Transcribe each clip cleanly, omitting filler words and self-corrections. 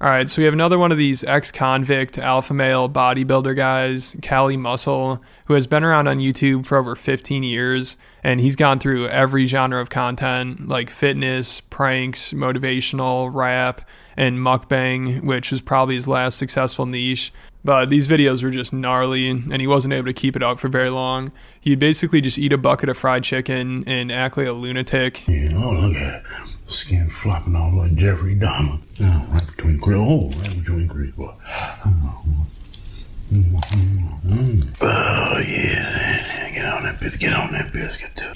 All right, so we have another one of these ex-convict alpha male bodybuilder guys, Cali Muscle, who has been around on YouTube for over 15 years, and he's gone through every genre of content, like fitness, pranks, motivational, rap, and mukbang, which was probably his last successful niche. But these videos were just gnarly, and he wasn't able to keep it up for very long. He'd basically just eat a bucket of fried chicken and act like a lunatic. Yeah, oh, look at that. Skin flopping off like Jeffrey Dahmer. Oh, right between the grill. Oh, right between the grill, boy. Oh, yeah. Get on that biscuit. Get on that biscuit, too.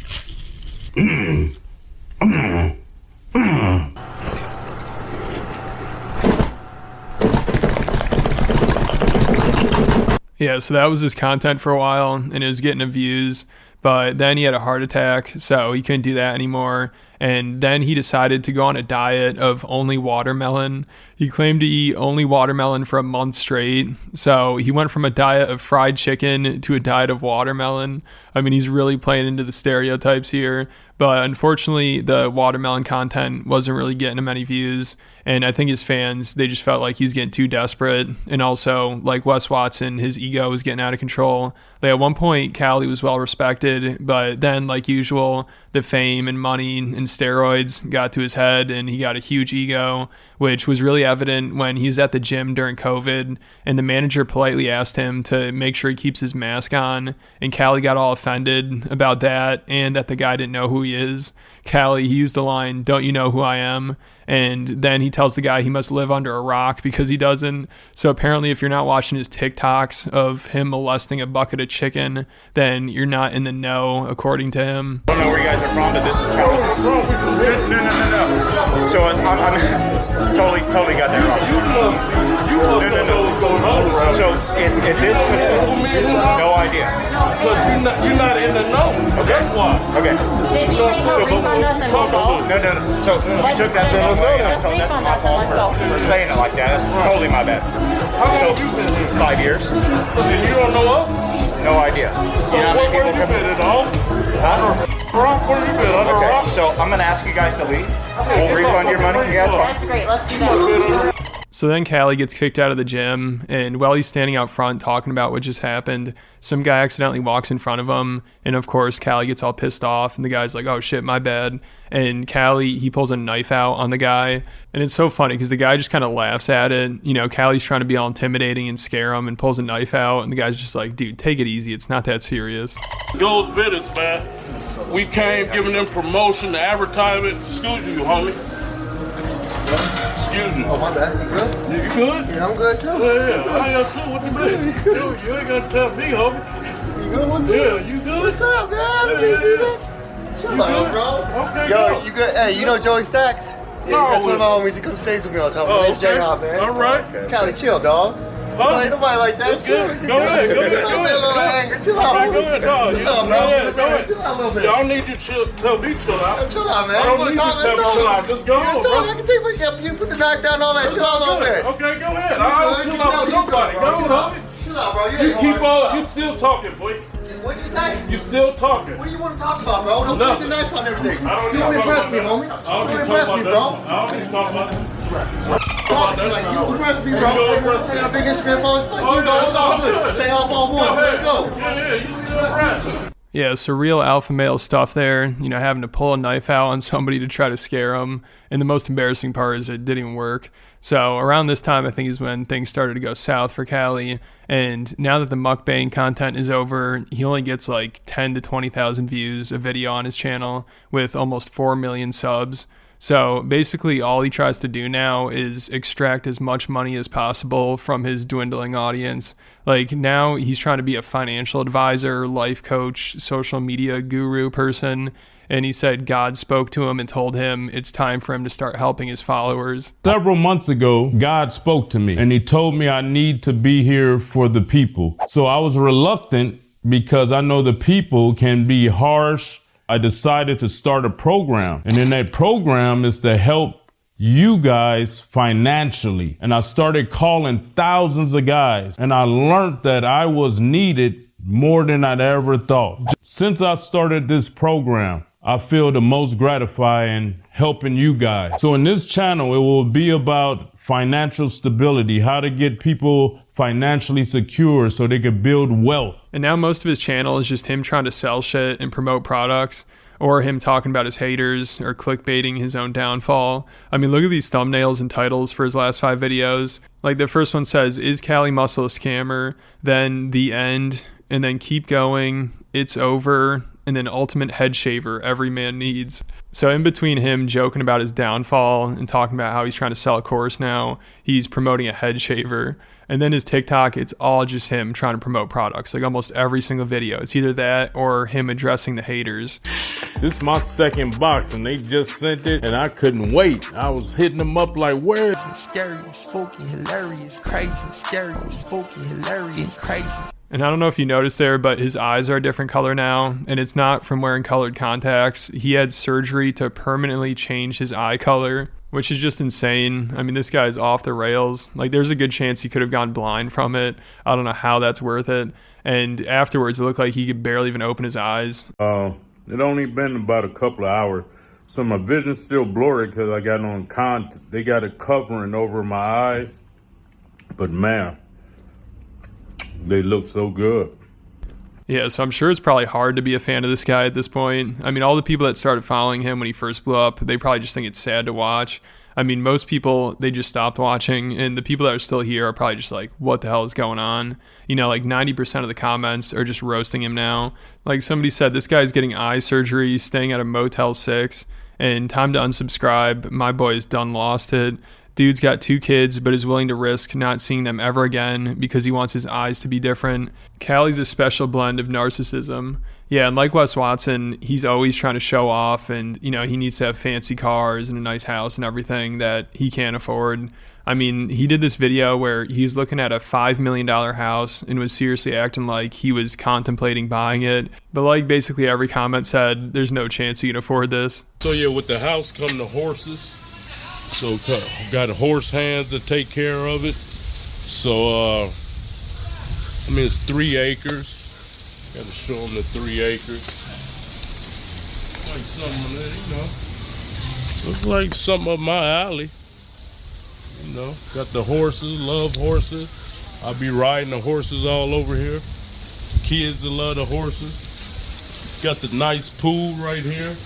Yeah, so that was his content for a while, and it was getting the views. But then he had a heart attack, so he couldn't do that anymore. And then he decided to go on a diet of only watermelon. He claimed to eat only watermelon for a month straight. So he went from a diet of fried chicken to a diet of watermelon. I mean, he's really playing into the stereotypes here. But unfortunately, the watermelon content wasn't really getting him any views. And I think his fans, they just felt like he was getting too desperate. And also, like Wes Watson, his ego was getting out of control. Like at one point, Cali was well respected, but then, like usual, the fame and money and steroids got to his head, and he got a huge ego, which was really evident when he was at the gym during COVID, and the manager politely asked him to make sure he keeps his mask on, and Cali got all offended about that, and that the guy didn't know who he is. Cali, he used the line, "Don't you know who I am?" And then he tells the guy he must live under a rock because he doesn't. So apparently if you're not watching his TikToks of him molesting a bucket of chicken, then you're not in the know, according to him. I don't know where you guys are from, but this is Cali. No. So I'm totally got that wrong. No. So at this point, no idea. Because you're not in the know. Okay. That's why. Okay. Did he make a refund us and we'll go? No. So you took that the wrong way, and so that's my fault for saying it like that. That's totally my bad. How long So have you been here? 5 years. And you don't know us? No idea. So You know how many where people you come been at all? Huh? Rock, where you been? Under Okay, rock? so I'm gonna ask you guys to leave. We'll refund your money. Yeah, it's fine. That's great. Let's do that. So then Cali gets kicked out of the gym, and while he's standing out front talking about what just happened, some guy accidentally walks in front of him, and of course Cali gets all pissed off, and the guy's like, "Oh shit, my bad." And Cali, he pulls a knife out on the guy, and it's so funny because the guy just kind of laughs at it. You know, Cali's trying to be all intimidating and scare him, and pulls a knife out, and the guy's just like, "Dude, take it easy. It's not that serious." Goes business, man. We came giving them promotion, the advertisement. Excuse you, homie. Excuse you. Oh, my bad. You good? You good? Yeah, I'm good too. Yeah. I got you. What you mean? You ain't gonna tell me, homie. You good? What's Yeah, you good? What's up, man? I can't do that. Chill out, bro. Okay, Yo, go. you good? Hey, you know Joey Stacks? No, That's one of my homies. He comes stays with me all the time. My name's okay. J-Hop, man. All right. Cali, chill, dog. Huh? Ain't nobody like that. That's good. Go ahead, go ahead, Chill out, go man, a little ahead. anger. Chill All out. right, go ahead, dog. Chill out, Go bro. ahead, go ahead. Chill out a little bit. Y'all need you to tell me chill out. Chill out, man. I You don't wanna need talk? you to Let's tell me talk. chill out. Just go You on, talk. bro. I can take you put the knock down, all that. Chill out a little bit. Okay, go ahead. I don't chill out with nobody. Go on, homie. Chill out, bro. You keep on. You still talking, boy. What'd you say? You still talking. What do you want to talk about, bro? Don't put Nothing. the knife on everything. I don't You need don't to impress talk me, about homie. that. You I don't don't need to impress talk me, about bro. that. I don't need to talk about that. Talk to you like you impress me, bro. You don't impress me. Got a big Instagram following. It's like, Oh, you know, no, it's all good. good. Stay off on one. Let's go. Yeah, you still fresh. Yeah, surreal alpha male stuff there, you know, having to pull a knife out on somebody to try to scare them. And the most embarrassing part is it didn't even work. So around this time, I think is when things started to go south for Cali. And now that the mukbang content is over, he only gets like 10 to 20,000 views a video on his channel with almost 4 million subs. So basically all he tries to do now is extract as much money as possible from his dwindling audience. Like now he's trying to be a financial advisor, life coach, social media guru person. And he said God spoke to him and told him it's time for him to start helping his followers. Several months ago, God spoke to me and he told me I need to be here for the people. So I was reluctant because I know the people can be harsh. I decided to start a program, and in that program is to help you guys financially. And I started calling thousands of guys, and I learned that I was needed more than I'd ever thought. Since I started this program, I feel the most gratifying helping you guys. So in this channel, it will be about financial stability, how to get people financially secure so they could build wealth. And now most of his channel is just him trying to sell shit and promote products, or him talking about his haters or clickbaiting his own downfall. I mean, look at these thumbnails and titles for his last 5 videos. Like the first one says, "Is Cali Muscle a scammer?" Then "The End," and then "Keep going," "It's over," and then "Ultimate head shaver every man needs." So in between him joking about his downfall and talking about how he's trying to sell a course now, he's promoting a head shaver. And then his TikTok, it's all just him trying to promote products. Like almost every single video, it's either that or him addressing the haters. This is my second box and they just sent it and I couldn't wait. I was hitting them up like, where? Scary, spooky, hilarious, crazy. Scary, spooky, hilarious, crazy. And I don't know if you noticed there, but his eyes are a different color now, and it's not from wearing colored contacts. He had surgery to permanently change his eye color, which is just insane. I mean, this guy's off the rails. Like, there's a good chance he could have gone blind from it. I don't know how that's worth it. And afterwards, it looked like he could barely even open his eyes. It only been about a couple of hours, so my vision's still blurry because I got on they got it covering over my eyes. But man, they look so good. Yeah, so I'm sure it's probably hard to be a fan of this guy at this point. I mean, all the people that started following him when he first blew up, they probably just think it's sad to watch. I mean, most people, they just stopped watching, and the people that are still here are probably just like, what the hell is going on? You know, like 90% of the comments are just roasting him now. Like somebody said, this guy's getting eye surgery, staying at a Motel 6, and time to unsubscribe. My boy's done lost it. Dude's got 2 kids, but is willing to risk not seeing them ever again because he wants his eyes to be different. Cali's a special blend of narcissism. Yeah, and like Wes Watson, he's always trying to show off, and, you know, he needs to have fancy cars and a nice house and everything that he can't afford. I mean, he did this video where he's looking at a $5 million house and was seriously acting like he was contemplating buying it. But like basically every comment said, there's no chance he can afford this. So yeah, with the house come the horses. So got horse hands to take care of it. So, I mean, it's 3 acres. Got to show them the 3 acres. Like something that, you know, looks like something up my alley. You know, got the horses, love horses. I'll be riding the horses all over here. Kids that love the horses. Got the nice pool right here.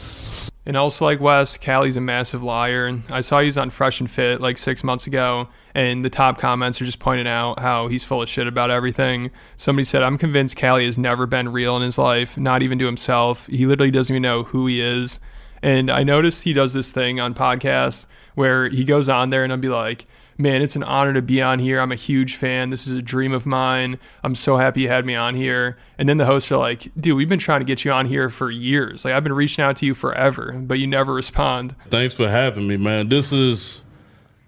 And also like Wes, Cali's a massive liar. I saw he was on Fresh and Fit like 6 months ago, and the top comments are just pointing out how he's full of shit about everything. Somebody said, "I'm convinced Cali has never been real in his life, not even to himself. He literally doesn't even know who he is." And I noticed he does this thing on podcasts where he goes on there and I'll be like, "Man, it's an honor to be on here. I'm a huge fan. This is a dream of mine. I'm so happy you had me on here." And then the hosts are like, "Dude, we've been trying to get you on here for years. Like, I've been reaching out to you forever, but you never respond." Thanks for having me, man. This is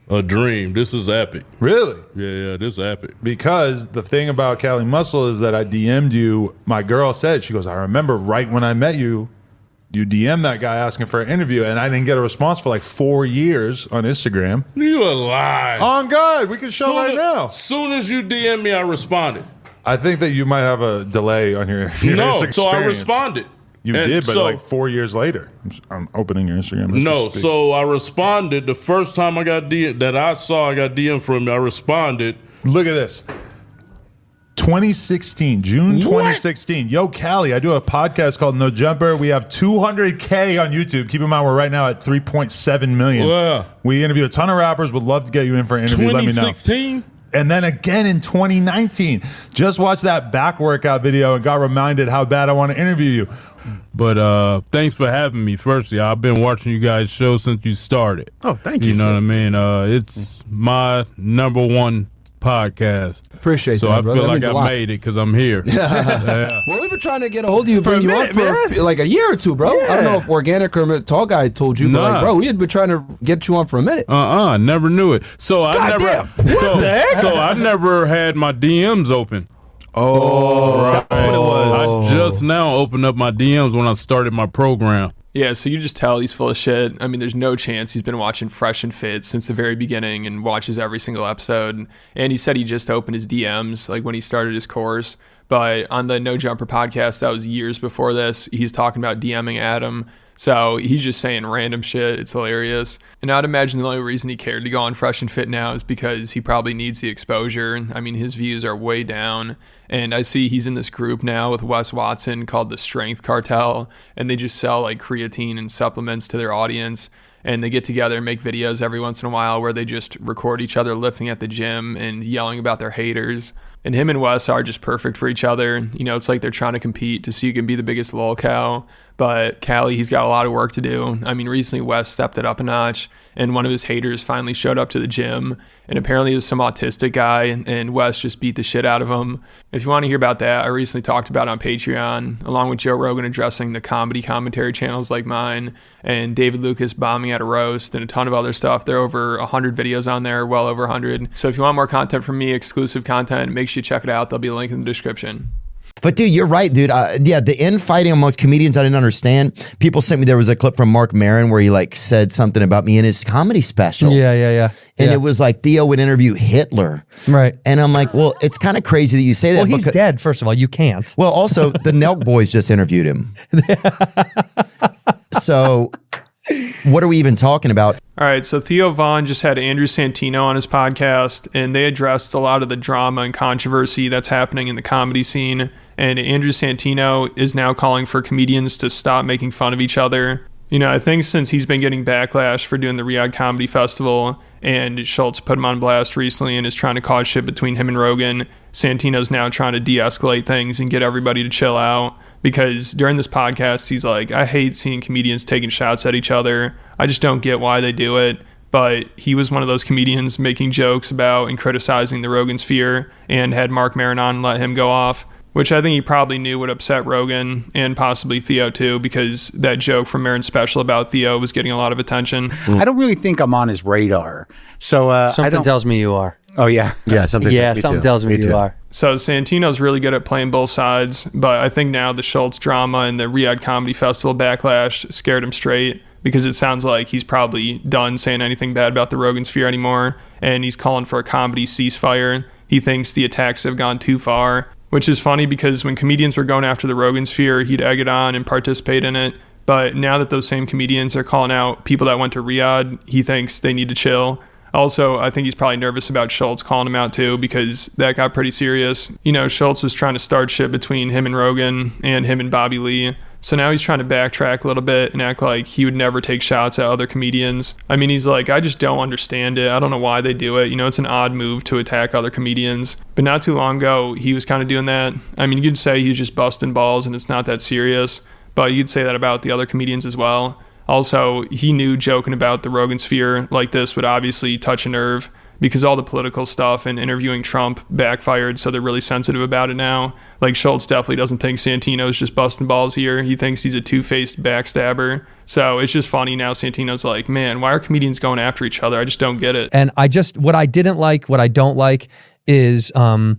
a dream. This is epic. Really? Yeah, this is epic. Because the thing about Cali Muscle is that I DM'd you. My girl said, she goes, "I remember right when I met you, you DM'd that guy asking for an interview, and I didn't get a response for like 4 years on Instagram." You a lie. On God, we can show right now. Soon as you DM me, I responded. I think that you might have a delay on your No, experience. so I responded. You And did, but so, like 4 years later. I'm opening your Instagram. No, so I responded. The first time I got DM that I saw, I got DM from you. I responded. Look at this. 2016, June 2016. Yo, Cali, I do a podcast called No Jumper. We have 200K on YouTube. Keep in mind, we're right now at 3.7 million. Wow. We interview a ton of rappers. Would love to get you in for an interview. Let me know. 2016? And then again in 2019. Just watched that back workout video and got reminded how bad I want to interview you. But thanks for having me. Firstly, I've been watching you guys' show since you started. Oh, thank you. You know what I mean? It's my #1 podcast. Appreciate so that, I brother. feel That like means a I lot. made it because I'm here. Yeah. Well, we've been trying to get a hold of you, bring you on minute, for like a year or two, bro. I don't know if Organic or Tall Guy told you, but like, bro, we had been trying to get you on for a minute. Never knew it. So I I never had my DMs open. Oh, right. That's what it was. I just now opened up my DMs when I started my program. Yeah, so you just tell he's full of shit. I mean, there's no chance he's been watching Fresh and Fit since the very beginning and watches every single episode. And he said he just opened his DMs like when he started his course. But on the No Jumper podcast, that was years before this, he's talking about DMing Adam. So he's just saying random shit. It's hilarious. And I'd imagine the only reason he cared to go on Fresh and Fit now is because he probably needs the exposure. I mean, his views are way down. And I see he's in this group now with Wes Watson called the Strength Cartel. And they just sell like creatine and supplements to their audience. And they get together and make videos every once in a while where they just record each other lifting at the gym and yelling about their haters. And him and Wes are just perfect for each other. You know, it's like they're trying to compete to see who can be the biggest lol cow. But Callie, he's got a lot of work to do. I mean, recently Wes stepped it up a notch, and one of his haters finally showed up to the gym, and apparently it was some autistic guy, and Wes just beat the shit out of him. If you want to hear about that, I recently talked about it on Patreon, along with Joe Rogan addressing the comedy commentary channels like mine, and David Lucas bombing at a roast, and a ton of other stuff. There are over 100 videos on there, well over 100. So if you want more content from me, exclusive content, make sure you check it out. There'll be a link in the description. But dude, you're right, dude. Yeah, the infighting amongst comedians, I didn't understand. People sent me, there was a clip from Mark Maron where he like said something about me in his comedy special. Yeah. And it was like Theo would interview Hitler. Right. And I'm like, well, it's kind of crazy that you say that. Well, he's dead, first of all. You can't. Well, also, the Nelk Boys just interviewed him. So what are we even talking about? All right, so Theo Von just had Andrew Santino on his podcast, and they addressed a lot of the drama and controversy that's happening in the comedy scene. And Andrew Santino is now calling for comedians to stop making fun of each other. You know, I think since he's been getting backlash for doing the Riyadh Comedy Festival, and Schultz put him on blast recently and is trying to cause shit between him and Rogan, Santino's now trying to de-escalate things and get everybody to chill out. Because during this podcast, he's like, I hate seeing comedians taking shots at each other. I just don't get why they do it. But he was one of those comedians making jokes about and criticizing the Rogan sphere, and had Mark Maron on and let him go off, which I think he probably knew would upset Rogan and possibly Theo too, because that joke from Maron's special about Theo was getting a lot of attention. I don't really think I'm on his radar. So something tells me you are. Oh yeah. Something tells me you are. So Santino's really good at playing both sides, but I think now the Schultz drama and the Riyadh Comedy Festival backlash scared him straight, because it sounds like he's probably done saying anything bad about the Rogan sphere anymore, and he's calling for a comedy ceasefire. He thinks the attacks have gone too far, which is funny because when comedians were going after the Rogan sphere, he'd egg it on and participate in it. But now that those same comedians are calling out people that went to Riyadh, he thinks they need to chill. Also, I think he's probably nervous about Schultz calling him out too, because that got pretty serious. You know, Schultz was trying to start shit between him and Rogan and him and Bobby Lee. So now he's trying to backtrack a little bit and act like he would never take shots at other comedians. I mean, he's like, I just don't understand it. I don't know why they do it. You know, it's an odd move to attack other comedians. But not too long ago, he was kind of doing that. I mean, you'd say he's just busting balls and it's not that serious, but you'd say that about the other comedians as well. Also, he knew joking about the Rogan sphere like this would obviously touch a nerve, because all the political stuff and interviewing Trump backfired, so they're really sensitive about it now. Like, Schultz definitely doesn't think Santino's just busting balls here. He thinks he's a two-faced backstabber. So it's just funny now. Santino's like, man, why are comedians going after each other? I just don't get it. And what I don't like is in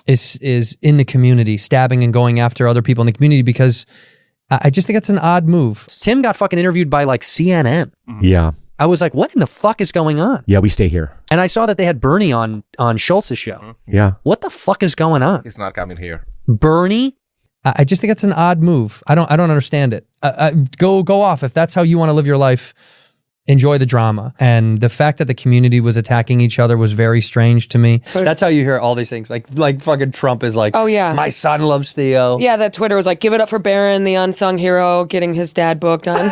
the community, stabbing and going after other people in the community, because I just think it's an odd move. Tim got fucking interviewed by like CNN. Yeah. I was like, what in the fuck is going on? Yeah, we stay here. And I saw that they had Bernie on Schultz's show. Yeah. What the fuck is going on? He's not coming here. Bernie? I just think it's an odd move. I don't understand it. Go off. If that's how you want to live your life, enjoy the drama. And the fact that the community was attacking each other was very strange to me. That's how you hear all these things. Like fucking Trump is like, oh yeah, my son loves Theo. Yeah, that Twitter was like, give it up for Barron, the unsung hero, getting his dad booked on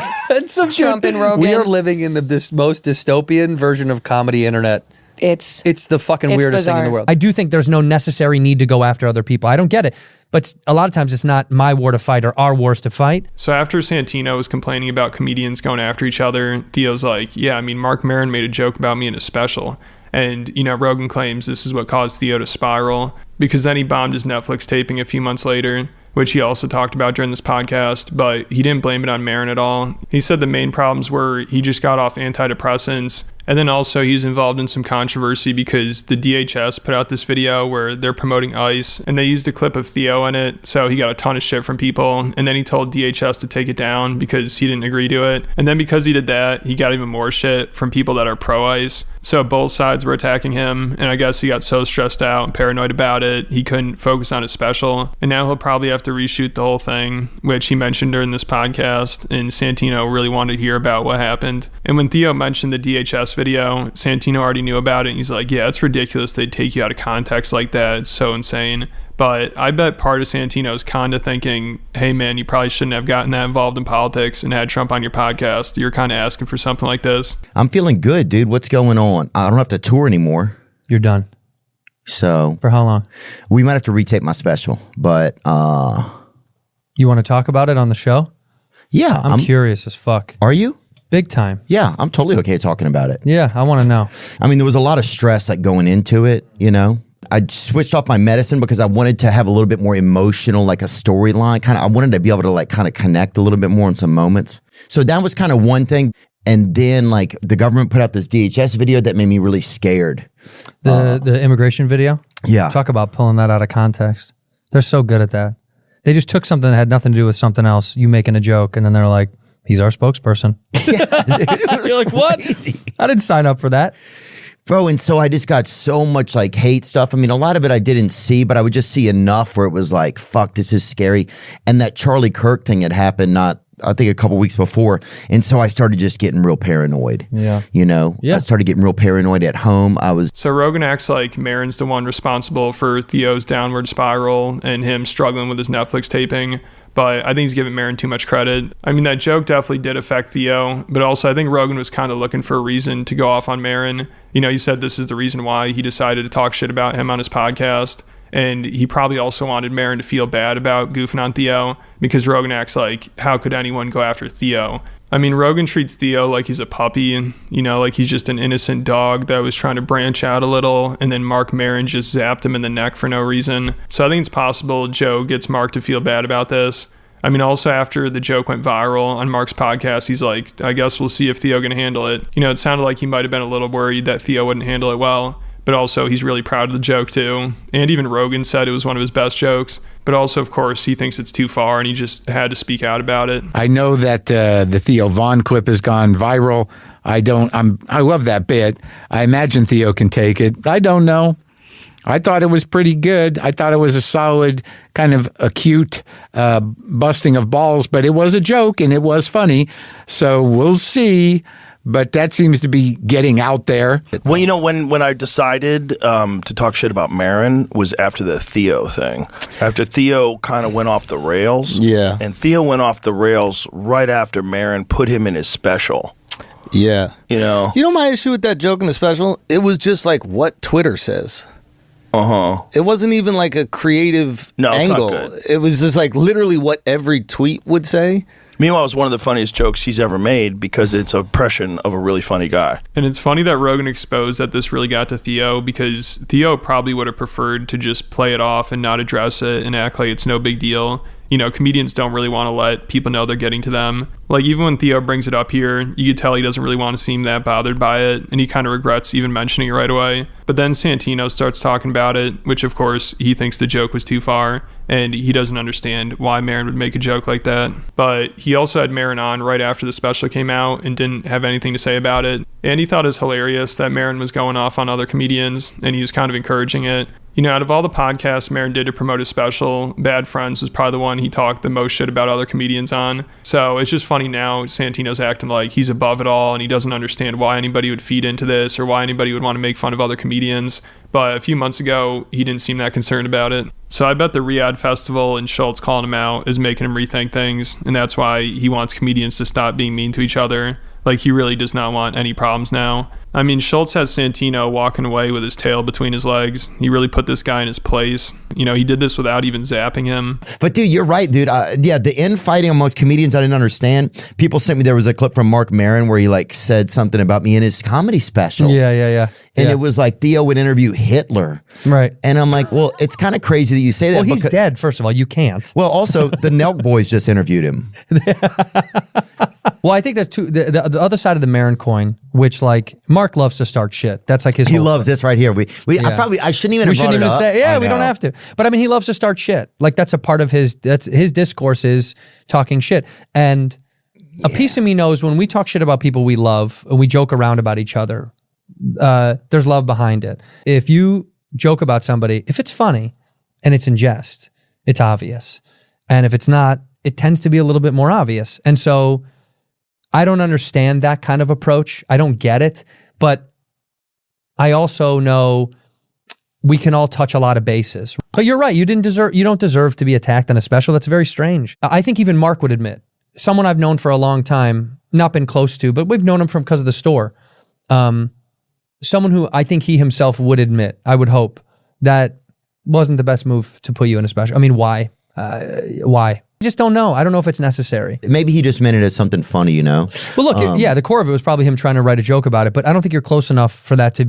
Trump and Rogan. We are living in the most dystopian version of comedy internet. It's the fucking weirdest bizarre thing in the world. I do think there's no necessary need to go after other people. I don't get it. But a lot of times it's not my war to fight or our wars to fight. So after Santino was complaining about comedians going after each other, Theo's like, yeah, I mean, Mark Maron made a joke about me in his special. And, you know, Rogan claims this is what caused Theo to spiral, because then he bombed his Netflix taping a few months later, which he also talked about during this podcast, but he didn't blame it on Maron at all. He said the main problems were he just got off antidepressants And then also he's involved in some controversy because the DHS put out this video where they're promoting ICE and they used a clip of Theo in it. So he got a ton of shit from people. And then he told DHS to take it down because he didn't agree to it. And then because he did that, he got even more shit from people that are pro-ICE. So both sides were attacking him. And I guess he got so stressed out and paranoid about it, he couldn't focus on his special. And now he'll probably have to reshoot the whole thing, which he mentioned during this podcast. And Santino really wanted to hear about what happened. And when Theo mentioned the DHS video, Santino already knew about it. And he's like, yeah, it's ridiculous they'd take you out of context like that. It's so insane. But I bet part of Santino's kind of thinking, hey man, you probably shouldn't have gotten that involved in politics and had Trump on your podcast. You're kind of asking for something like this. I'm feeling good, dude. What's going on? I don't have to tour anymore. You're done. So for how long? We might have to retape my special, but you want to talk about it on the show? Yeah. I'm curious as fuck. Are you? Big time. Yeah, I'm totally okay talking about it. Yeah, I want to know. I mean, there was a lot of stress like going into it, you know? I switched off my medicine because I wanted to have a little bit more emotional, like a storyline. I wanted to be able to like kind of connect a little bit more in some moments. So that was kind of one thing. And then like the government put out this DHS video that made me really scared. The immigration video? Yeah. Talk about pulling that out of context. They're so good at that. They just took something that had nothing to do with something else, you making a joke, and then they're like, he's our spokesperson. You're like, what? I didn't sign up for that. Bro, and so I just got so much like hate stuff. I mean, a lot of it I didn't see, but I would just see enough where it was like, fuck, this is scary. And that Charlie Kirk thing had happened I think a couple weeks before. And so I started just getting real paranoid. Yeah. You know? Yeah. I started getting real paranoid at home. So Rogan acts like Maron's the one responsible for Theo's downward spiral and him struggling with his Netflix taping. But I think he's giving Maron too much credit. I mean, that joke definitely did affect Theo, but also I think Rogan was kind of looking for a reason to go off on Maron. You know, he said this is the reason why he decided to talk shit about him on his podcast. And he probably also wanted Maron to feel bad about goofing on Theo because Rogan acts like, how could anyone go after Theo? I mean, Rogan treats Theo like he's a puppy and, you know, like he's just an innocent dog that was trying to branch out a little, and then Mark Maron just zapped him in the neck for no reason. So I think it's possible Joe gets Mark to feel bad about this. I mean, also after the joke went viral on Mark's podcast, he's like, I guess we'll see if Theo can handle it. You know, it sounded like he might have been a little worried that Theo wouldn't handle it well. But also, he's really proud of the joke, too. And even Rogan said it was one of his best jokes. But also, of course, he thinks it's too far, and he just had to speak out about it. I know that the Theo Von clip has gone viral. I love that bit. I imagine Theo can take it. I don't know. I thought it was pretty good. I thought it was a solid, kind of acute busting of balls. But it was a joke, and it was funny. So we'll see. But that seems to be getting out there. Well, you know, when I decided to talk shit about Maron was after the Theo thing. After Theo kind of went off the rails. Yeah. And Theo went off the rails right after Maron put him in his special. Yeah. You know? You know my issue with that joke in the special? It was just like what Twitter says. Uh-huh. It wasn't even like a creative angle. It's not good. It was just like literally what every tweet would say. Meanwhile, it was one of the funniest jokes he's ever made because it's an impression of a really funny guy. And it's funny that Rogan exposed that this really got to Theo because Theo probably would have preferred to just play it off and not address it and act like it's no big deal. You know, comedians don't really want to let people know they're getting to them. Like, even when Theo brings it up here, you could tell he doesn't really want to seem that bothered by it, and he kind of regrets even mentioning it right away. But then Santino starts talking about it, which, of course, he thinks the joke was too far, and he doesn't understand why Maron would make a joke like that. But he also had Maron on right after the special came out and didn't have anything to say about it. And he thought it was hilarious that Maron was going off on other comedians, and he was kind of encouraging it. You know, out of all the podcasts Maron did to promote his special, Bad Friends was probably the one he talked the most shit about other comedians on. So it's just funny now Santino's acting like he's above it all and he doesn't understand why anybody would feed into this or why anybody would want to make fun of other comedians. But a few months ago, he didn't seem that concerned about it. So I bet the Riyadh Festival and Schultz calling him out is making him rethink things. And that's why he wants comedians to stop being mean to each other. Like, he really does not want any problems now. I mean, Schultz has Santino walking away with his tail between his legs. He really put this guy in his place. You know, he did this without even zapping him. But dude, you're right, dude. Yeah, the infighting on most comedians, I didn't understand. People sent me, there was a clip from Mark Maron where he like said something about me in his comedy special. Yeah. And it was like Theo would interview Hitler. Right. And I'm like, well, it's kind of crazy that you say that. Well, he's dead, first of all. You can't. Well, also, the Nelk Boys just interviewed him. Well, I think that's the other side of the Marin coin, which like Mark loves to start shit. That's like his. He whole loves thing. this right here. I shouldn't even have brought it up. Say, yeah, we know. don't have to. But I mean, he loves to start shit. Like that's a part of his. That's his discourse is talking shit. And a piece of me knows when we talk shit about people we love and we joke around about each other, there's love behind it. If you joke about somebody, if it's funny and it's in jest, it's obvious. And if it's not, it tends to be a little bit more obvious. And so I don't understand that kind of approach. I don't get it. But I also know we can all touch a lot of bases. But you're right. You don't deserve to be attacked on a special. That's very strange. I think even Mark would admit, someone I've known for a long time, not been close to, but we've known him from because of the store. Someone who I think he himself would admit, I would hope, that wasn't the best move to put you in a special. I mean, why? Why? I just don't know. I don't know if it's necessary. Maybe he just meant it as something funny, you know? Well, look, yeah, the core of it was probably him trying to write a joke about it, but I don't think you're close enough for that to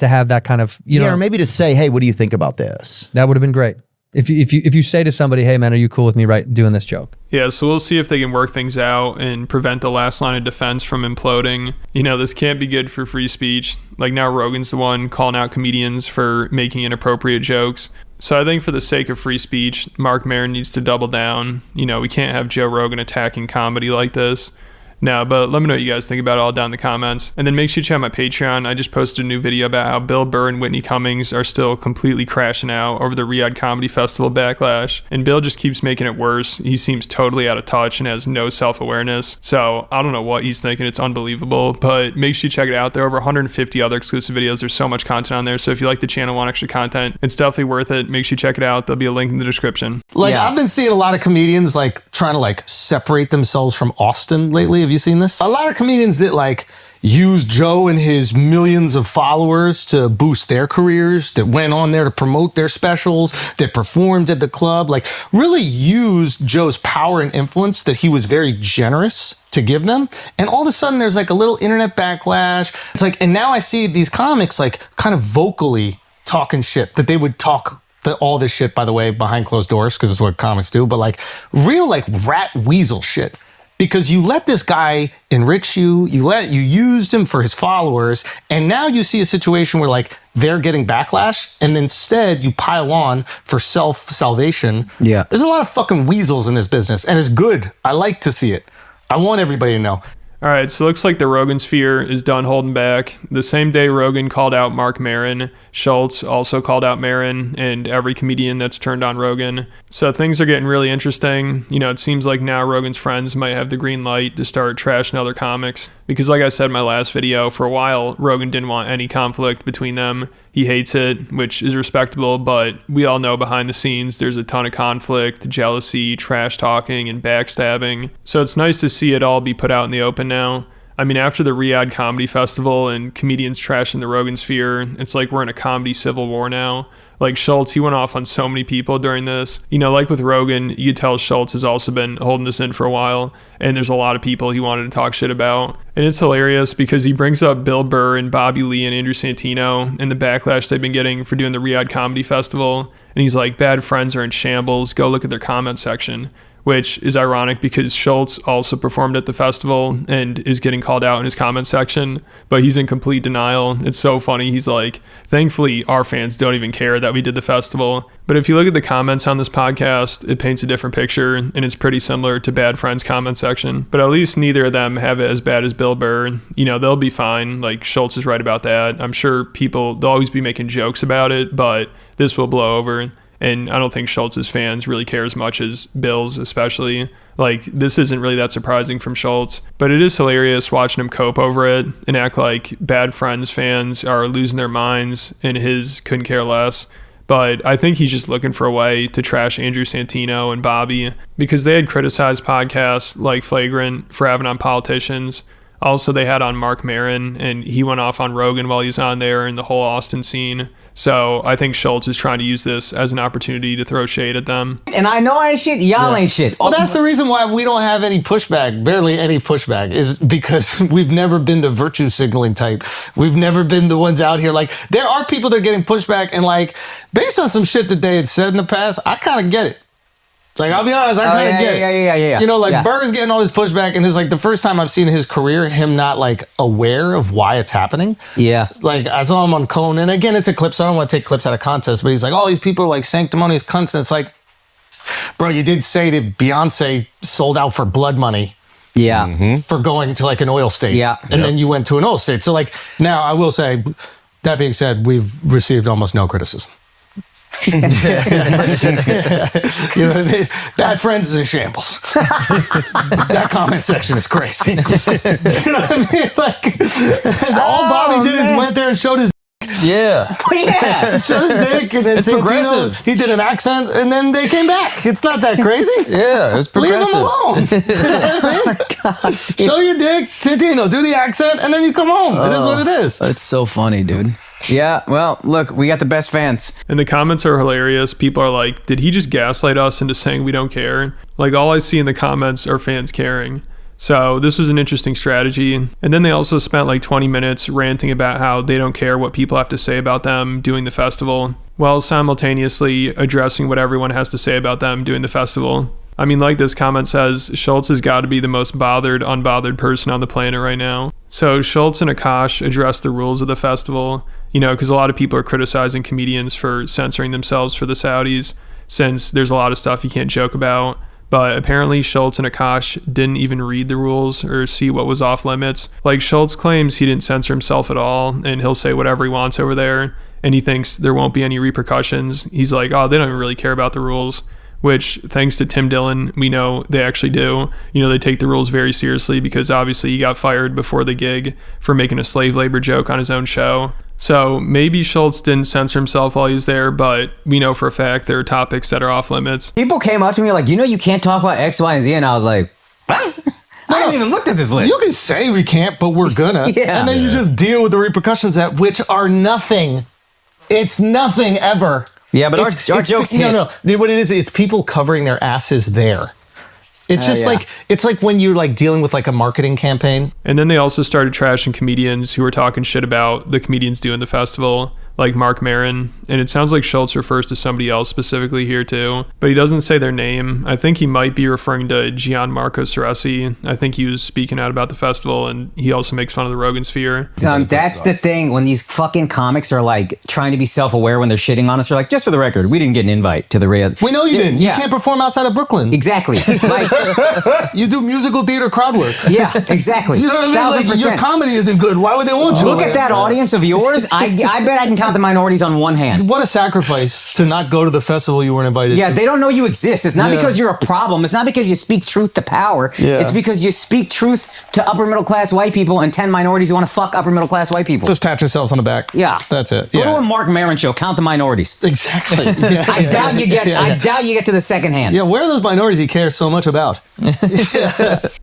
have that kind of, you know. Or maybe to say, hey, what do you think about this? That would have been great. If you say to somebody, hey man, are you cool with me doing this joke? Yeah, so we'll see if they can work things out and prevent the last line of defense from imploding. You know, this can't be good for free speech. Like now Rogan's the one calling out comedians for making inappropriate jokes. So I think for the sake of free speech, Mark Maron needs to double down. You know, we can't have Joe Rogan attacking comedy like this. No, but let me know what you guys think about it all down in the comments. And then make sure you check out my Patreon. I just posted a new video about how Bill Burr and Whitney Cummings are still completely crashing out over the Riyadh Comedy Festival backlash. And Bill just keeps making it worse. He seems totally out of touch and has no self-awareness. So I don't know what he's thinking. It's unbelievable. But make sure you check it out. There are over 150 other exclusive videos. There's so much content on there. So if you like the channel, want extra content, it's definitely worth it. Make sure you check it out. There'll be a link in the description. Like I've been seeing a lot of comedians like trying to like separate themselves from Austin lately. Have you seen this? A lot of comedians that like use Joe and his millions of followers to boost their careers, that went on there to promote their specials, that performed at the club, like really used Joe's power and influence that he was very generous to give them. And all of a sudden there's like a little internet backlash. It's like, and now I see these comics like kind of vocally talking shit, that they would talk all this shit, by the way, behind closed doors, because it's what comics do, but like real like rat weasel shit. Because you let this guy enrich you, you used him for his followers, and now you see a situation where like they're getting backlash, and instead you pile on for self-salvation. Yeah. There's a lot of fucking weasels in this business, and it's good. I like to see it. I want everybody to know. All right, so it looks like the Rogan sphere is done holding back. The same day Rogan called out Mark Maron, Schultz also called out Maron, and every comedian that's turned on Rogan. So things are getting really interesting. You know, it seems like now Rogan's friends might have the green light to start trashing other comics. Because like I said in my last video, for a while, Rogan didn't want any conflict between them. He hates it, which is respectable, but we all know behind the scenes there's a ton of conflict, jealousy, trash talking, and backstabbing. So it's nice to see it all be put out in the open now. I mean, after the Riyadh Comedy Festival and comedians trashing the Rogan sphere, it's like we're in a comedy civil war now. Like Schultz, he went off on so many people during this. You know, like with Rogan, you could tell Schultz has also been holding this in for a while, and there's a lot of people he wanted to talk shit about. And it's hilarious because he brings up Bill Burr and Bobby Lee and Andrew Santino and the backlash they've been getting for doing the Riyadh Comedy Festival. And he's like, bad friends are in shambles. Go look at their comment section. Which is ironic because Schultz also performed at the festival and is getting called out in his comment section, but he's in complete denial. It's so funny. He's like, thankfully, our fans don't even care that we did the festival. But if you look at the comments on this podcast, it paints a different picture, and it's pretty similar to Bad Friends' comment section. But at least neither of them have it as bad as Bill Burr. You know, they'll be fine. Like, Schultz is right about that. I'm sure they'll always be making jokes about it, but this will blow over. And I don't think Schultz's fans really care as much as Bill's, especially. Like, this isn't really that surprising from Schultz, but it is hilarious watching him cope over it and act like Bad Friends fans are losing their minds and his couldn't care less. But I think he's just looking for a way to trash Andrew Santino and Bobby because they had criticized podcasts like Flagrant for having on politicians. Also, they had on Mark Maron, and he went off on Rogan while he was on there and the whole Austin scene. So I think Schultz is trying to use this as an opportunity to throw shade at them. And I know I ain't shit, y'all ain't shit. Well, that's the reason why we don't have any pushback, barely any pushback, is because we've never been the virtue signaling type. We've never been the ones out here. Like, there are people that are getting pushback, and like, based on some shit that they had said in the past, I kind of get it. Like, I'll be honest, I kind of get it. Yeah. You know, like, Burger's getting all this pushback, and it's like the first time I've seen in his career him not, like, aware of why it's happening. Yeah. Like, I saw him on Conan, and again, it's a clip, so I don't want to take clips out of context, but he's like, oh, these people are, like, sanctimonious cunts, and it's like, bro, you did say that Beyonce sold out for blood money. Yeah. For going to, like, an oil state. Yeah. And then you went to an oil state. So, like, now, I will say, that being said, we've received almost no criticism. You know, Bad Friends is in shambles. That comment section is crazy. You know what I mean? Like, all Bobby did is went there and showed his Yeah. showed his dick, and then It's Santino, progressive. he did an accent, and then they came back. It's not that crazy. Yeah, it's progressive. Leave him alone. Show your dick, Santino, do the accent, and then you come home. It is what it is. It's so funny, dude. Yeah, well, look, we got the best fans. And the comments are hilarious. People are like, did he just gaslight us into saying we don't care? Like, all I see in the comments are fans caring. So this was an interesting strategy. And then they also spent like 20 minutes ranting about how they don't care what people have to say about them doing the festival, while simultaneously addressing what everyone has to say about them doing the festival. I mean, like this comment says, Schultz has got to be the most bothered, unbothered person on the planet right now. So Schultz and Akash addressed the rules of the festival, you know, because a lot of people are criticizing comedians for censoring themselves for the Saudis, since there's a lot of stuff you can't joke about. But apparently Schultz and Akash didn't even read the rules or see what was off limits. Like, Schultz claims he didn't censor himself at all, and he'll say whatever he wants over there, and he thinks there won't be any repercussions. He's like, oh, they don't even really care about the rules, which, thanks to Tim Dillon, we know they actually do. You know, they take the rules very seriously, because obviously he got fired before the gig for making a slave labor joke on his own show. So maybe Schultz didn't censor himself while he was there, but we know for a fact there are topics that are off limits. People came up to me like, you know, you can't talk about X, Y, and Z, and I was like, what? I haven't even looked at this list. You can say we can't, but we're gonna. Yeah. And then you just deal with the repercussions of that, which are nothing. It's nothing ever. Yeah, but our jokes hit. No. What it is, it's people covering their asses there. It's just like, it's like when you're like dealing with like a marketing campaign. And then they also started trashing comedians who were talking shit about the comedians doing the festival, like Mark Maron. And it sounds like Schultz refers to somebody else specifically here too, but he doesn't say their name. I think he might be referring to Gianmarco Ceresi. I think he was speaking out about the festival, and he also makes fun of the Rogan Sphere. That's the thing, when these fucking comics are like trying to be self-aware when they're shitting on us. They're like, just for the record, we didn't get an invite to the We know you didn't. Yeah. You can't perform outside of Brooklyn. Exactly. Like, you do musical theater crowd work. Yeah, exactly. You know what I mean? Like, your comedy isn't good. Why would they want you? Look at that audience of yours. I bet I can count the minorities on one hand. What a sacrifice to not go to the festival you weren't invited to. Yeah, they don't know you exist. It's not because you're a problem. It's not because you speak truth to power. Yeah. It's because you speak truth to upper middle class white people and 10 minorities who want to fuck upper middle class white people. Just pat yourselves on the back. Yeah. That's it. Go to a Mark Maron show, count the minorities. Exactly. I doubt you get to the second hand. Yeah, where are those minorities he cares so much about?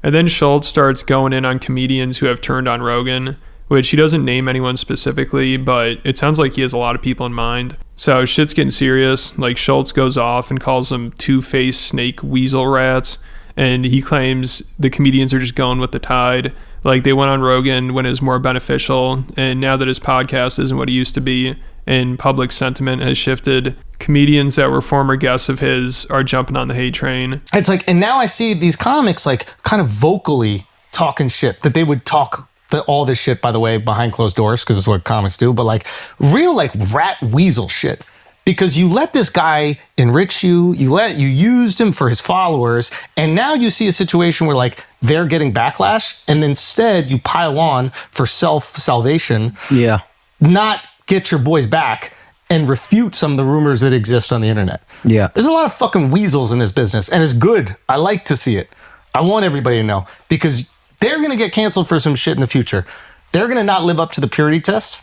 And then Schultz starts going in on comedians who have turned on Rogan, which he doesn't name anyone specifically, but it sounds like he has a lot of people in mind. So shit's getting serious. Like, Schultz goes off and calls them two-faced snake weasel rats, and he claims the comedians are just going with the tide. Like, they went on Rogan when it was more beneficial, and now that his podcast isn't what it used to be and public sentiment has shifted, comedians that were former guests of his are jumping on the hate train. It's like, and now I see these comics like kind of vocally talking shit, that they would talk all this shit, by the way, behind closed doors, because it's what comics do, but like real like rat weasel shit. Because you let this guy enrich you, you used him for his followers, and now you see a situation where like they're getting backlash, and instead you pile on for self-salvation. Yeah. Not get your boys back and refute some of the rumors that exist on the internet. Yeah. There's a lot of fucking weasels in this business, and it's good. I like to see it. I want everybody to know, because they're going to get canceled for some shit in the future. They're going to not live up to the purity test.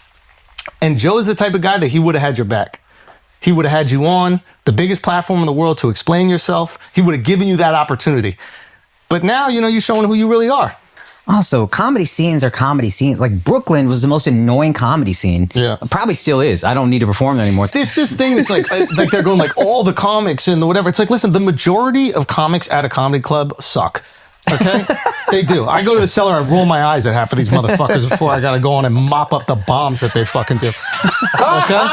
And Joe's the type of guy that he would have had your back. He would have had you on the biggest platform in the world to explain yourself. He would have given you that opportunity. But now, you know, you're showing who you really are. Also, comedy scenes are comedy scenes. Like, Brooklyn was the most annoying comedy scene. Yeah. Probably still is. I don't need to perform there anymore. This thing is like they're going like all the comics and the whatever. It's like, listen, the majority of comics at a comedy club suck. Okay? They do. I go to the cellar and roll my eyes at half of these motherfuckers before I gotta go on and mop up the bombs that they fucking do. Okay?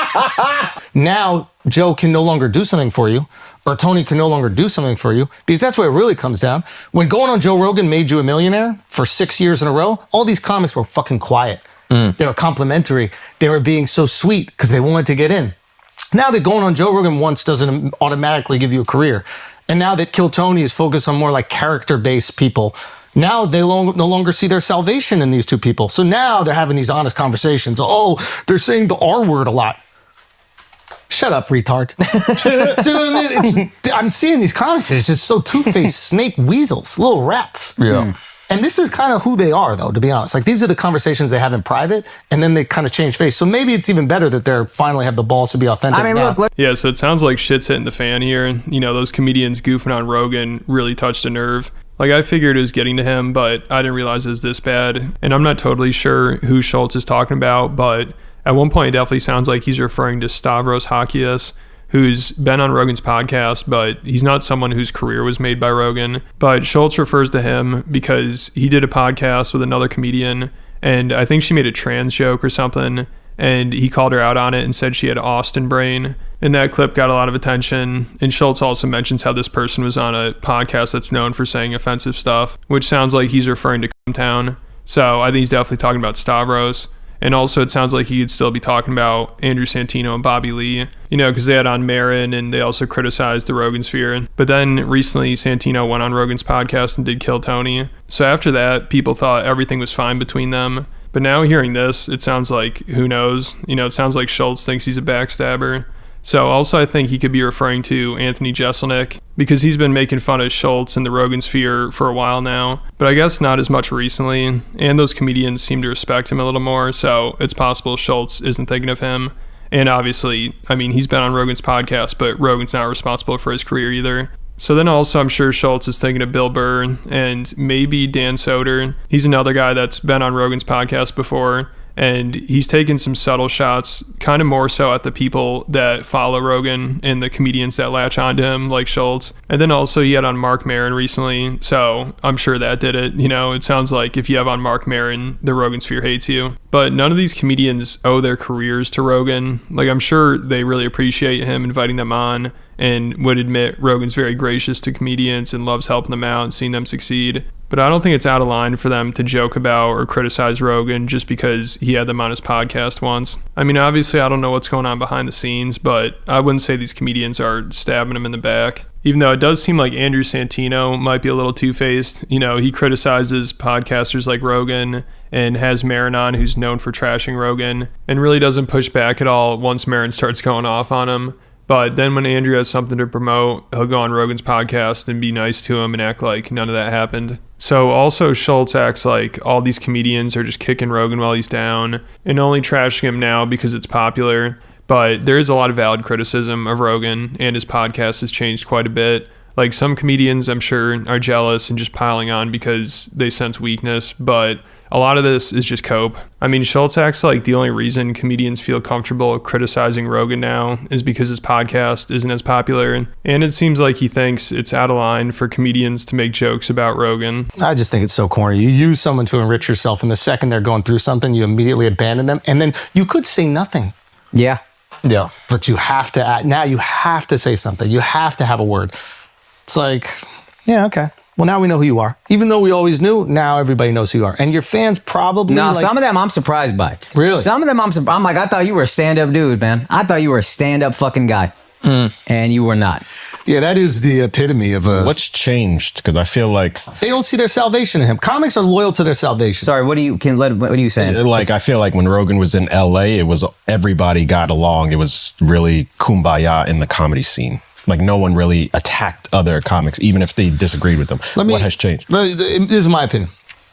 Now, Joe can no longer do something for you, or Tony can no longer do something for you, because that's where it really comes down. When going on Joe Rogan made you a millionaire for 6 years in a row, all these comics were fucking quiet. They were complimentary. They were being so sweet because they wanted to get in. Now that going on Joe Rogan once doesn't automatically give you a career, and now that Kill Tony is focused on more like character-based people, now they no longer see their salvation in these two people. So now they're having these honest conversations. Oh, they're saying the R word a lot. Shut up, retard. Do you know what I mean? I'm seeing these comics. It's just so two-faced snake weasels, little rats. Yeah. And this is kind of who they are, though, to be honest. Like, these are the conversations they have in private, and then they kind of change face. So maybe it's even better that they're finally have the balls to be authentic. Yeah, so it sounds like shit's hitting the fan here. You know, those comedians goofing on Rogan really touched a nerve. Like, I figured it was getting to him, but I didn't realize it was this bad. And I'm not totally sure who Schultz is talking about, but at one point it definitely sounds like he's referring to Stavros Hakias, who's been on Rogan's podcast, but he's not someone whose career was made by Rogan. But Schultz refers to him because he did a podcast with another comedian, and I think she made a trans joke or something, and he called her out on it and said she had Austin brain. And that clip got a lot of attention. And Schultz also mentions how this person was on a podcast that's known for saying offensive stuff, which sounds like he's referring to Town. So I think he's definitely talking about Stavros. And also, it sounds like he could still be talking about Andrew Santino and Bobby Lee, you know, because they had on Marin and they also criticized the Rogan sphere. But then recently, Santino went on Rogan's podcast and did Kill Tony. So after that, people thought everything was fine between them. But now hearing this, it sounds like, who knows? You know, it sounds like Schultz thinks he's a backstabber. So also I think he could be referring to Anthony Jeselnik because he's been making fun of Schultz in the Rogan sphere for a while now, but I guess not as much recently, and those comedians seem to respect him a little more, so it's possible Schultz isn't thinking of him. And obviously, I mean, he's been on Rogan's podcast, but Rogan's not responsible for his career either. So then also I'm sure Schultz is thinking of Bill Burr and maybe Dan Soder. He's another guy that's been on Rogan's podcast before, and he's taken some subtle shots, kind of more so at the people that follow Rogan and the comedians that latch onto him, like Schultz. And then also he had on Mark Maron recently, so I'm sure that did it. You know, it sounds like if you have on Mark Maron, the Rogan sphere hates you. But none of these comedians owe their careers to Rogan. Like, I'm sure they really appreciate him inviting them on and would admit Rogan's very gracious to comedians and loves helping them out and seeing them succeed. But I don't think it's out of line for them to joke about or criticize Rogan just because he had them on his podcast once. I mean, obviously, I don't know what's going on behind the scenes, but I wouldn't say these comedians are stabbing him in the back. Even though it does seem like Andrew Santino might be a little two-faced. You know, he criticizes podcasters like Rogan and has Maron on, who's known for trashing Rogan, and really doesn't push back at all once Maron starts going off on him. But then when Andrew has something to promote, he'll go on Rogan's podcast and be nice to him and act like none of that happened. So also Schultz acts like all these comedians are just kicking Rogan while he's down and only trashing him now because it's popular. But there is a lot of valid criticism of Rogan, and his podcast has changed quite a bit. Like, some comedians, I'm sure, are jealous and just piling on because they sense weakness, but a lot of this is just cope. I mean, Schultz acts like the only reason comedians feel comfortable criticizing Rogan now is because his podcast isn't as popular, and it seems like he thinks it's out of line for comedians to make jokes about Rogan. I just think it's so corny. You use someone to enrich yourself, and the second they're going through something, you immediately abandon them, and then you could say nothing. Yeah. Yeah. But you have to act. Now you have to say something. You have to have a word. It's like, yeah, okay. Well, now we know who you are. Even though we always knew, now everybody knows who you are. And your fans probably... No, like, some of them I'm surprised by. Really? Some of them I'm like, I thought you were a stand-up dude, man. I thought you were a stand-up fucking guy. And you were not. Yeah, that is the epitome of a... What's changed? Because I feel like... They don't see their salvation in him. Comics are loyal to their salvation. Sorry, what are you saying? Like, I feel like when Rogan was in LA, it was everybody got along. It was really kumbaya in the comedy scene. Like, no one really attacked other comics, even if they disagreed with them. What has changed? This is my opinion.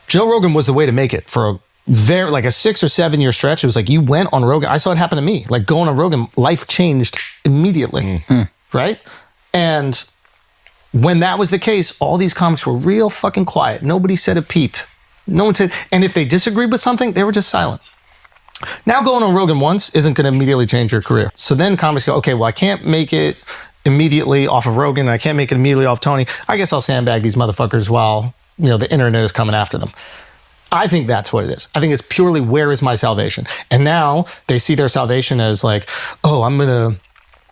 Joe Rogan was the way to make it for a 6 or 7 year stretch. It was like, you went on Rogan. I saw it happen to me. Like, going on Rogan, life changed immediately. Right? And when that was the case, all these comics were real fucking quiet. Nobody said a peep. No one said, and if they disagreed with something, they were just silent. Now going on Rogan once isn't going to immediately change your career. So then comics go, okay, well, I can't make it immediately off of Rogan. I can't make it immediately off Tony. I guess I'll sandbag these motherfuckers while, the internet is coming after them. I think that's what it is. I think it's purely, where is my salvation? And now they see their salvation as like, oh, I'm going to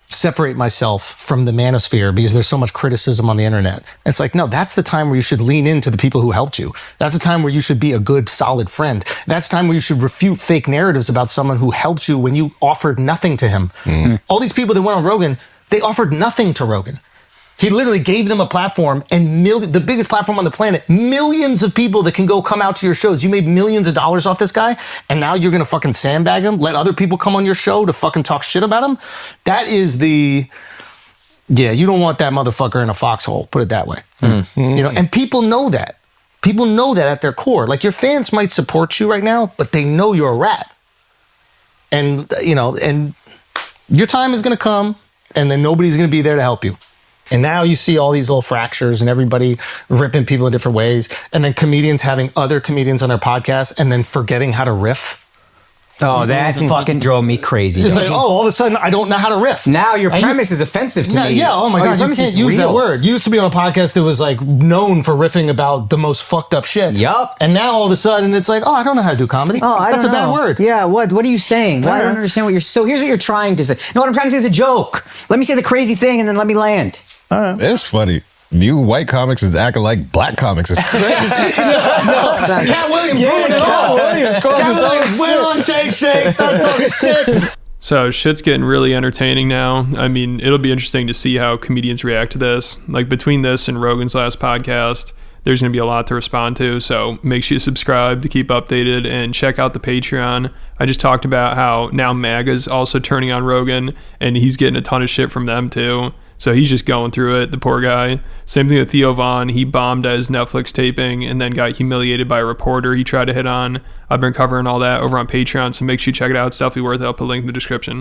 separate myself from the manosphere because there's so much criticism on the internet. And it's like, no, that's the time where you should lean into the people who helped you. That's the time where you should be a good, solid friend. That's the time where you should refute fake narratives about someone who helped you when you offered nothing to him. All these people that went on Rogan, they offered nothing to Rogan. He literally gave them a platform, and the biggest platform on the planet, millions of people that can go come out to your shows. You made millions of dollars off this guy, and now you're gonna fucking sandbag him, let other people come on your show to fucking talk shit about him? That is you don't want that motherfucker in a foxhole, put it that way. You know, and people know that. People know that at their core. Like, your fans might support you right now, but they know you're a rat. And, you know, and your time is gonna come, and then nobody's gonna be there to help you. And now you see all these little fractures and everybody ripping people in different ways. And then comedians having other comedians on their podcast and then forgetting how to riff. Oh, that fucking drove me crazy. It's like, all of a sudden, I don't know how to riff. Now your premise is offensive to me. Yeah, oh my God, you can't use that word. You used to be on a podcast that was like known for riffing about the most fucked up shit. Yup. And now all of a sudden, it's like, I don't know how to do comedy. That's a bad word. Yeah, what are you saying? Well, I don't understand what you're... So here's what you're trying to say. No, what I'm trying to say is a joke. Let me say the crazy thing and then let me land. It's funny. You white comics is acting like black comics is crazy. Cat Williams ruined it all. Shake, start talking shit. So shit's getting really entertaining now. I mean, it'll be interesting to see how comedians react to this. Like, between this and Rogan's last podcast, there's going to be a lot to respond to. So make sure you subscribe to keep updated and check out the Patreon. I just talked about how now MAGA's also turning on Rogan, and he's getting a ton of shit from them too. So he's just going through it, the poor guy. Same thing with Theo Von. He bombed at his Netflix taping and then got humiliated by a reporter he tried to hit on. I've been covering all that over on Patreon, so make sure you check it out. It's definitely worth it. I'll put a link in the description.